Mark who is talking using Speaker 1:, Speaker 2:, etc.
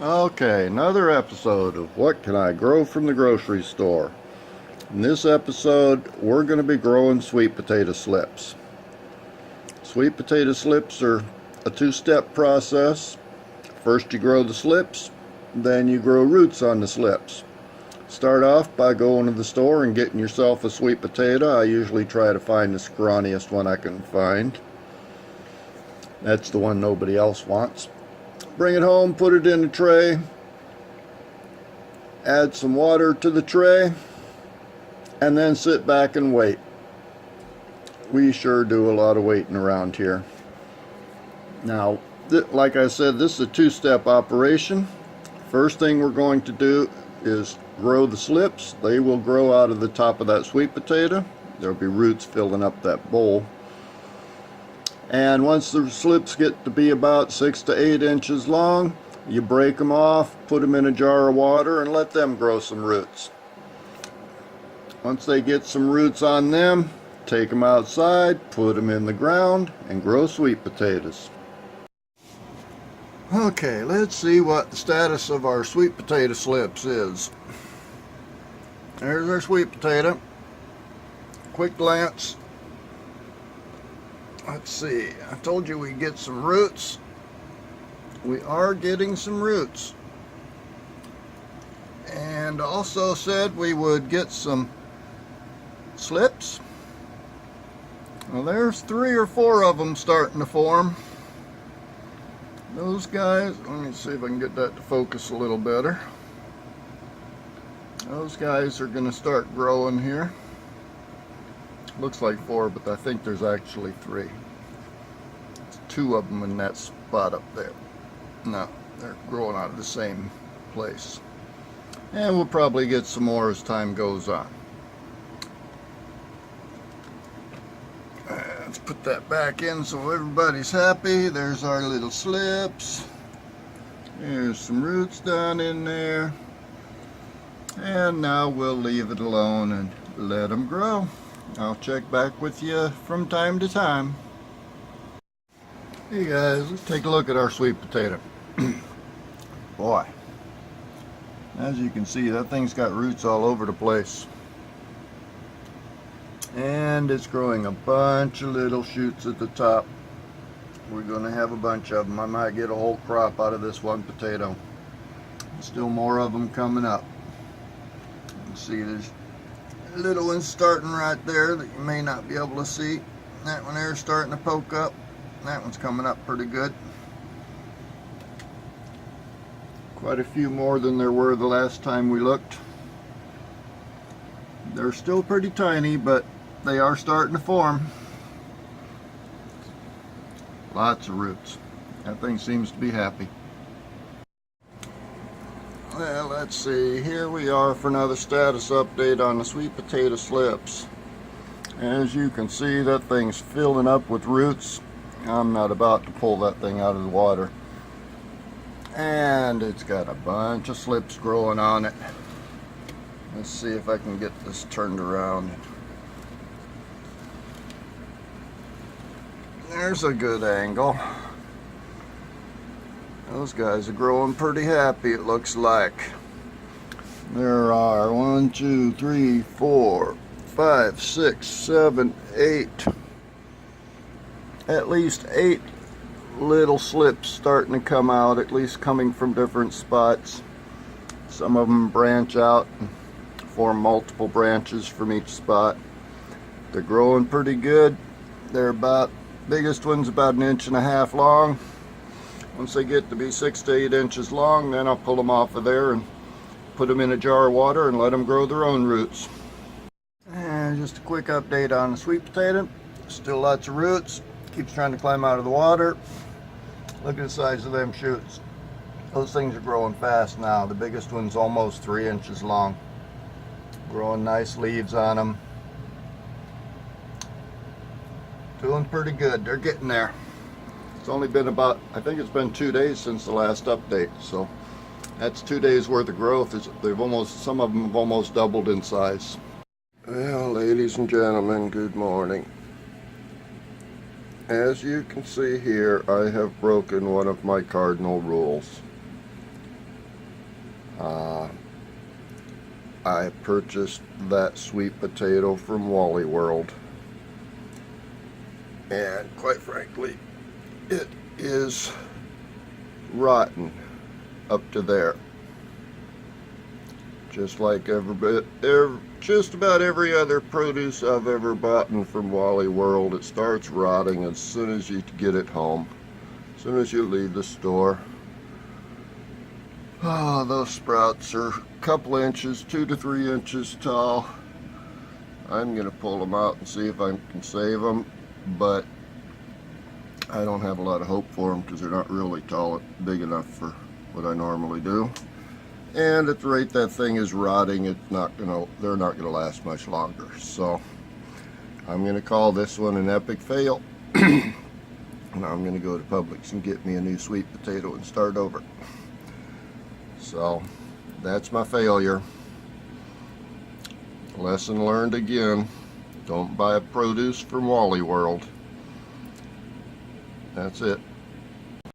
Speaker 1: Okay, another episode of What Can I Grow from the Grocery Store. In this episode, we're going to be growing sweet potato slips. Sweet potato slips are a two-step process. First you grow the slips, then you grow roots on the slips. Start off by going to the store and getting yourself a sweet potato. I usually try to find the scrawniest one I can find. That's the one nobody else wants. Bring it home, put it in a tray, add some water to the tray, and then sit back and wait. We sure do a lot of waiting around here. Now, like I said, this is a two-step operation. First thing we're going to do is grow the slips. They will grow out of the top of that sweet potato. There'll be roots filling up that bowl. And once the slips get to be about 6 to 8 inches long, you break them off, put them in a jar of water, and let them grow some roots. Once they get some roots on them, take them outside, put them in the ground, and grow sweet potatoes. Okay, let's see what the status of our sweet potato slips is. There's our sweet potato. Quick glance. Let's see, I told you we'd get some roots. We are getting some roots. And also said we would get some slips. Well, there's 3 or 4 of them starting to form. Those guys, let me see if I can get that to focus a little better. Those guys are going to start growing here. Looks like 4, but I think there's actually 3. There's 2 of them in that spot up there. No, they're growing out of the same place. And we'll probably get some more as time goes on. Let's put that back in so everybody's happy. There's our little slips. There's some roots down in there. And now we'll leave it alone and let them grow. I'll check back with you from time to time. Hey guys, let's take a look at our sweet potato. Boy, as you can see, that thing's got roots all over the place. And it's growing a bunch of little shoots at the top. We're going to have a bunch of them. I might get a whole crop out of this one potato. Still more of them coming up. You can see there's little one's starting right there that you may not be able to see. That one there's starting to poke up. That one's coming up pretty good. Quite a few more than there were the last time we looked. They're still pretty tiny, but they are starting to form. Lots of roots. That thing seems to be happy. Well, let's see, here we are for another status update on the sweet potato slips. As you can see, that thing's filling up with roots. I'm not about to pull that thing out of the water. And it's got a bunch of slips growing on it. Let's see if I can get this turned around. There's a good angle. Those guys are growing pretty happy, it looks like. There are 1, 2, 3, 4, 5, 6, 7, 8. At least 8 little slips starting to come out, at least coming from different spots. Some of them branch out and form multiple branches from each spot. They're growing pretty good. They're about, biggest one's about 1.5 inches long. Once they get to be 6 to 8 inches long, then I'll pull them off of there and put them in a jar of water and let them grow their own roots. And just a quick update on the sweet potato. Still lots of roots. Keeps trying to climb out of the water. Look at the size of them shoots. Those things are growing fast now. The biggest one's almost 3 inches long. Growing nice leaves on them. Doing pretty good. They're getting there. It's only been about, I think it's been 2 days since the last update, so that's 2 days worth of growth. Some of them have almost doubled in size. Well, ladies and gentlemen, good morning. As you can see here, I have broken one of my cardinal rules. I purchased that sweet potato from Wally World, and quite frankly, it is rotten up to there. Just like just about every other produce I've ever bought from Wally World, it starts rotting as soon as you get it home, as soon as you leave the store. Oh, those sprouts are a couple inches, 2 to 3 inches tall. I'm going to pull them out and see if I can save them, but I don't have a lot of hope for them because they're not really tall, big enough for what I normally do. And at the rate that thing is rotting, they're not gonna last much longer. So I'm gonna call this one an epic fail. And I'm gonna go to Publix and get me a new sweet potato and start over. So that's my failure. Lesson learned again. Don't buy produce from Wally World. That's it.